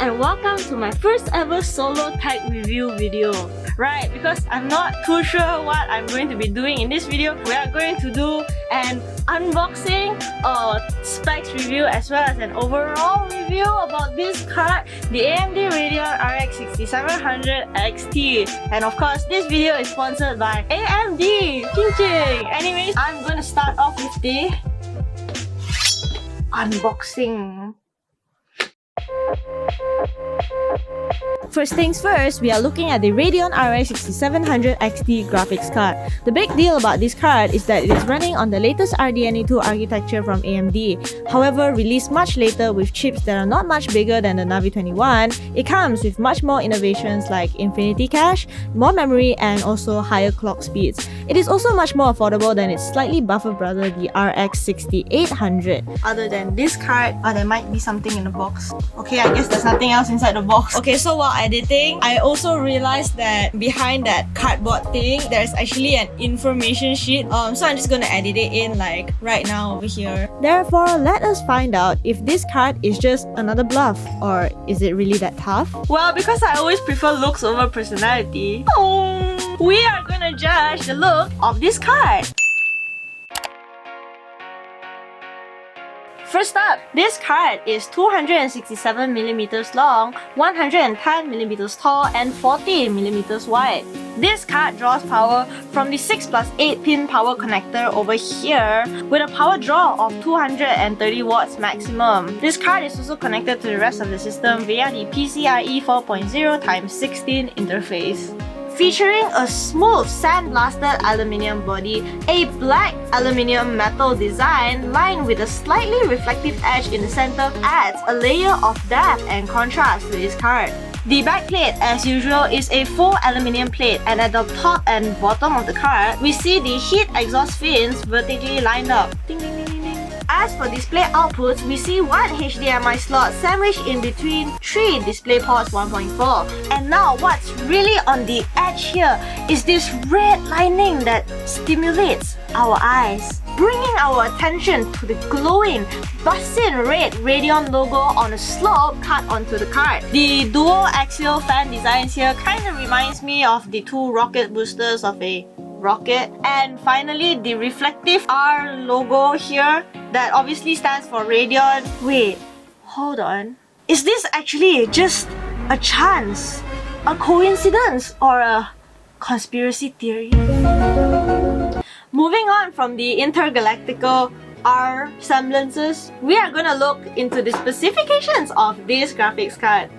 and welcome to my first ever solo tech review video. Right, because I'm not too sure what I'm going to be doing in this video. We are going to do an unboxing, a specs review, as well as an overall review about this card, the AMD Radeon RX 6700 XT. And of course, this video is sponsored by AMD. Ching ching! Anyways, I'm going to start off with the unboxing. First things first, we are looking at the Radeon RX 6700 XT graphics card. The big deal about this card is that it is running on the latest RDNA 2 architecture from AMD. However, released much later with chips that are not much bigger than the Navi 21, it comes with much more innovations like Infinity Cache, more memory, and also higher clock speeds. It is also much more affordable than its slightly buffer brother, the RX 6800. Other than this card, there might be something in the box. Okay, I guess there's nothing else inside the box. Okay, so while editing, I also realized that behind that cardboard thing, there's actually an information sheet. So I'm just gonna edit it in like right now over here. Therefore, let us find out if this card is just another bluff, or is it really that tough? Well, because I always prefer looks over personality, we are gonna judge the look of this card. First up, this card is 267mm long, 110mm tall, and 40mm wide. This card draws power from the 6+8 pin power connector over here with a power draw of 230 watts maximum. This card is also connected to the rest of the system via the PCIe 4.0x16 interface. Featuring a smooth sandblasted aluminium body, a black aluminium metal design lined with a slightly reflective edge in the center adds a layer of depth and contrast to this card. The backplate, as usual, is a full aluminium plate, and at the top and bottom of the card, we see the heat exhaust fins vertically lined up. Ding, ding, ding, ding, ding. As for display outputs, we see one HDMI slot sandwiched in between 3 DisplayPort 1.4. And now what's really on the edge here is this red lining that stimulates our eyes, bringing our attention to the glowing, busting red Radeon logo on a slope cut onto the card. The dual axial fan designs here kind of reminds me of the 2 rocket boosters of a rocket. And finally, the reflective R logo here that obviously stands for Radeon. Wait, hold on. Is this actually just a chance, a coincidence, or a conspiracy theory? Moving on from the intergalactical R semblances, we are gonna look into the specifications of this graphics card.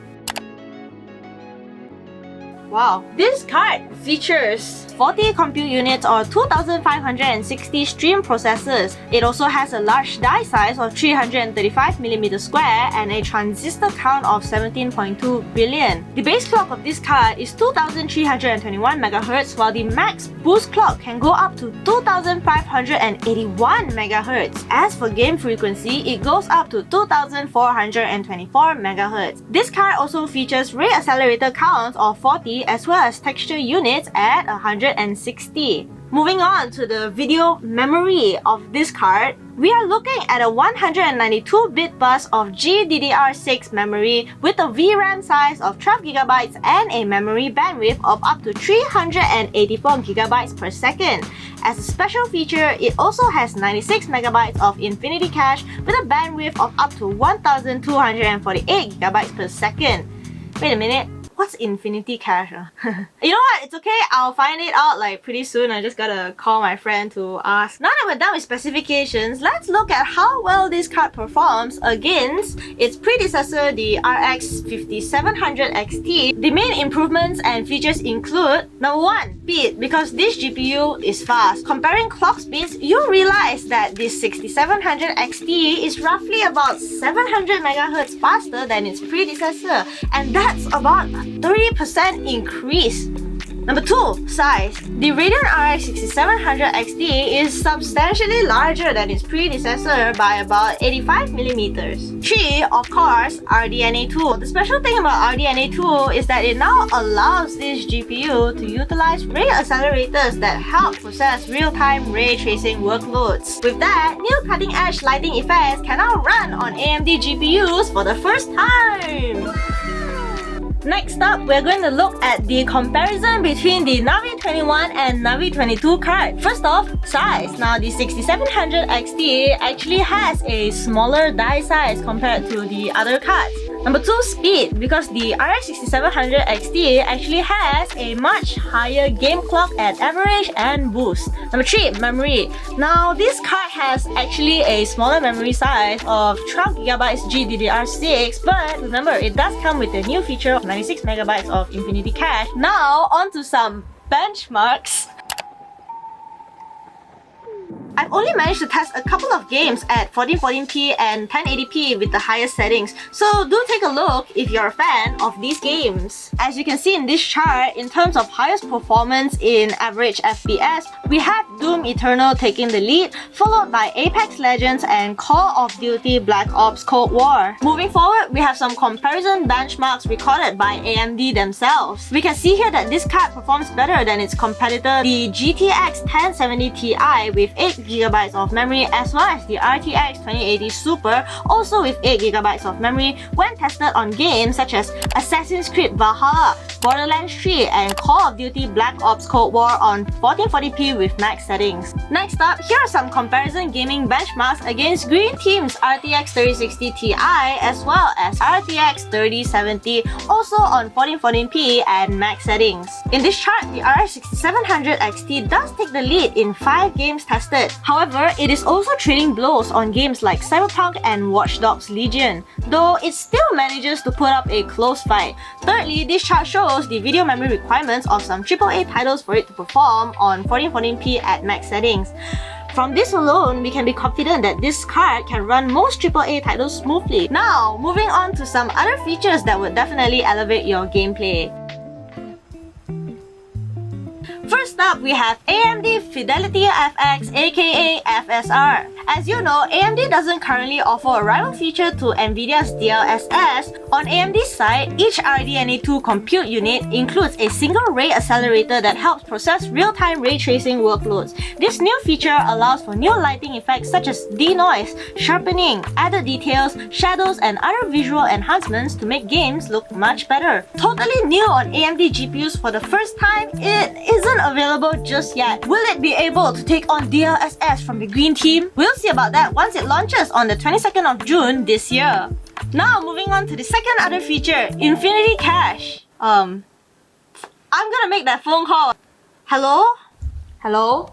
Wow, this card features 40 compute units or 2560 stream processors. It also has a large die size of 335mm square and a transistor count of 17.2 billion. The base clock of this card is 2321 MHz, while the max boost clock can go up to 2581 MHz. As for game frequency, it goes up to 2424 MHz. This card also features rate accelerator counts of 40 as well as texture units at 160. Moving on to the video memory of this card, we are looking at a 192-bit bus of GDDR6 memory with a VRAM size of 12GB and a memory bandwidth of up to 384GB per second. As a special feature, it also has 96MB of Infinity Cache with a bandwidth of up to 1248GB per second. Wait a minute. What's Infinity Cache? You know what? It's okay. I'll find it out like pretty soon. I just gotta call my friend to ask. Now that we're done with specifications, let's look at how well this card performs against its predecessor, the RX 5700 XT. The main improvements and features include: number 1, speed, because this GPU is fast. Comparing clock speeds, you realize that this 6700 XT is roughly about 700 MHz faster than its predecessor, and that's about 30% increase. Number 2, size. The Radeon RX 6700 XT is substantially larger than its predecessor by about 85mm. 3, of course, RDNA 2. The special thing about RDNA 2 is that it now allows this GPU to utilize ray accelerators that help process real-time ray tracing workloads. With that, new cutting-edge lighting effects can now run on AMD GPUs for the first time. Next up, we're going to look at the comparison between the Navi 21 and Navi 22 card. First off, size. Now the 6700 XT actually has a smaller die size compared to the other cards. Number 2, speed, because the RX 6700 XT actually has a much higher game clock at average and boost. Number 3, memory. Now this card has actually a smaller memory size of 12GB GDDR6, but remember it does come with a new feature of 96MB of Infinity Cache. Now onto some benchmarks. I've only managed to test a couple of games at 1440p and 1080p with the highest settings, so do take a look if you're a fan of these games. As you can see in this chart, in terms of highest performance in average FPS, we have Doom Eternal taking the lead, followed by Apex Legends and Call of Duty Black Ops Cold War. Moving forward, we have some comparison benchmarks recorded by AMD themselves. We can see here that this card performs better than its competitor, the GTX 1070 Ti with 8GB of memory, as well as the RTX 2080 Super, also with 8GB of memory, when tested on games such as Assassin's Creed Valhalla, Borderlands 3, and Call of Duty Black Ops Cold War on 1440p with max settings. Next up, here are some comparison gaming benchmarks against Green Team's RTX 3060 Ti as well as RTX 3070, also on 1440p and max settings. In this chart, the RX 6700 XT does take the lead in 5 games tested. However, it is also trading blows on games like Cyberpunk and Watch Dogs Legion, though it still manages to put up a close fight. Thirdly, this chart shows the video memory requirements of some AAA titles for it to perform on 1440p at max settings. From this alone, we can be confident that this card can run most AAA titles smoothly. Now, moving on to some other features that would definitely elevate your gameplay. First up, we have AMD Fidelity FX, aka FSR. As you know, AMD doesn't currently offer a rival feature to Nvidia's DLSS. On AMD's side, each RDNA 2 compute unit includes a single ray accelerator that helps process real-time ray tracing workloads. This new feature allows for new lighting effects such as denoise, sharpening, added details, shadows, and other visual enhancements to make games look much better. Totally new on AMD GPUs for the first time, it isn't available just yet. Will it be able to take on DLSS from the Green Team? We'll see about that once it launches on the 22nd of June this year. Now, moving on to the second other feature, Infinity Cache. I'm gonna make that phone call. Hello? Hello?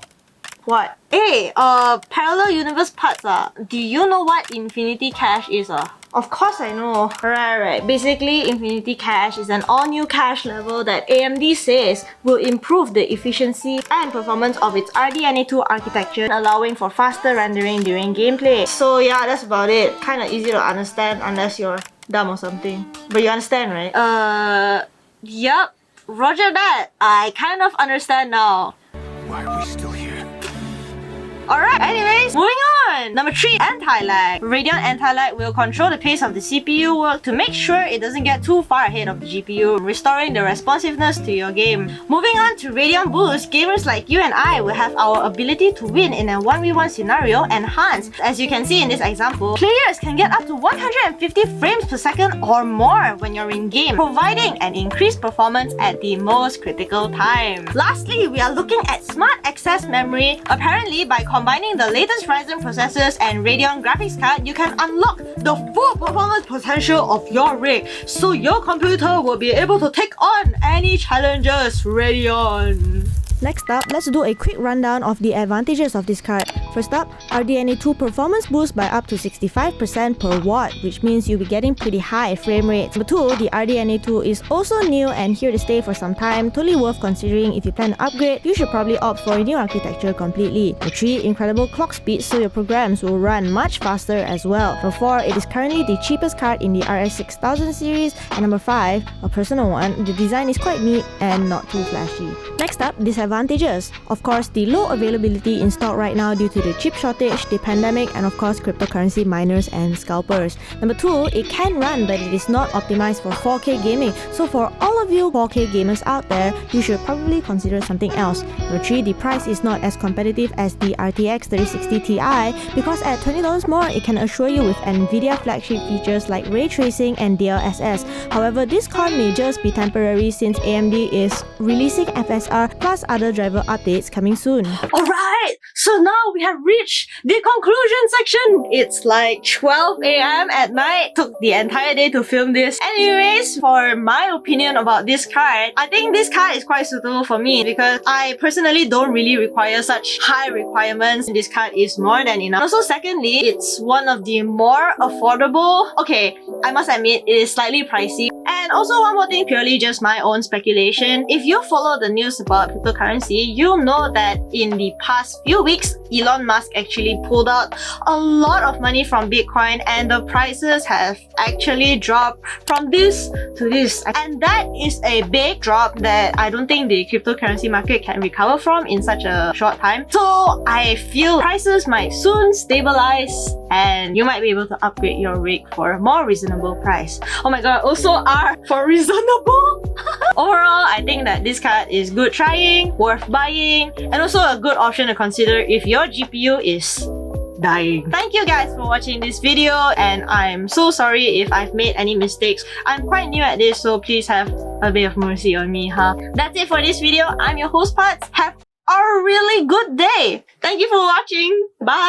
What? Hey, Parallel Universe Pudds, do you know what Infinity Cache is? Of course I know. Right. Basically, Infinity Cache is an all-new cache level that AMD says will improve the efficiency and performance of its RDNA 2 architecture, allowing for faster rendering during gameplay. So yeah, that's about it. Kinda easy to understand unless you're dumb or something. But you understand, right? Yup. Roger that. I kind of understand now. Why are we still here? Alright, anyways, moving on! Number 3, Anti-Lag. Radeon Anti-Lag will control the pace of the CPU work to make sure it doesn't get too far ahead of the GPU, restoring the responsiveness to your game. Moving on to Radeon Boost, gamers like you and I will have our ability to win in a 1v1 scenario enhanced. As you can see in this example, players can get up to 150 frames per second or more when you're in game, providing an increased performance at the most critical time. Lastly, we are looking at Smart Access Memory. Apparently, by combining the latest Ryzen processors and Radeon graphics card, you can unlock the full performance potential of your rig, so your computer will be able to take on any challenges. Radeon. Next up, let's do a quick rundown of the advantages of this card. First up, RDNA 2 performance boost by up to 65% per watt, which means you'll be getting pretty high frame rates. Number 2, the RDNA 2 is also new and here to stay for some time, totally worth considering. If you plan to upgrade, you should probably opt for a new architecture completely. Number 3, incredible clock speed, so your programs will run much faster as well. Number 4, it is currently the cheapest card in the RX 6000 series. And number 5, a personal one, the design is quite neat and not too flashy. Next up, disadvantages. Of course, the low availability in stock right now due to the the chip shortage, the pandemic, and of course cryptocurrency miners and scalpers. Number 2, it can run but it is not optimized for 4K gaming. So for all of you 4K gamers out there, you should probably consider something else. Number 3, the price is not as competitive as the RTX 3060 Ti because at $20 more, it can assure you with NVIDIA flagship features like ray tracing and DLSS. However, this card may just be temporary since AMD is releasing FSR plus other driver updates coming soon. Alright, so now we have reached the conclusion section. It's like 12 AM at night. Took the entire day to film this. Anyways, for my opinion about this card, I think this card is quite suitable for me because I personally don't really require such high requirements. This card is more than enough. Also, secondly, it's one of the more affordable. Okay, I must admit, it is slightly pricey. And also one more thing, purely just my own speculation. If you follow the news about cryptocurrency, you'll know that in the past few weeks, Elon Musk actually pulled out a lot of money from Bitcoin and the prices have actually dropped from this to this. And that is a big drop that I don't think the cryptocurrency market can recover from in such a short time. So I feel prices might soon stabilize and you might be able to upgrade your rig for a more reasonable price. Oh my god, also R for reasonable. Overall, I think that this card is good trying, worth buying, and also a good option to consider if your GPU is dying. Thank you guys for watching this video and I'm so sorry if I've made any mistakes. I'm quite new at this, so please have a bit of mercy on me, huh? That's it for this video. I'm your host Pudds. Have a really good day. Thank you for watching. Bye.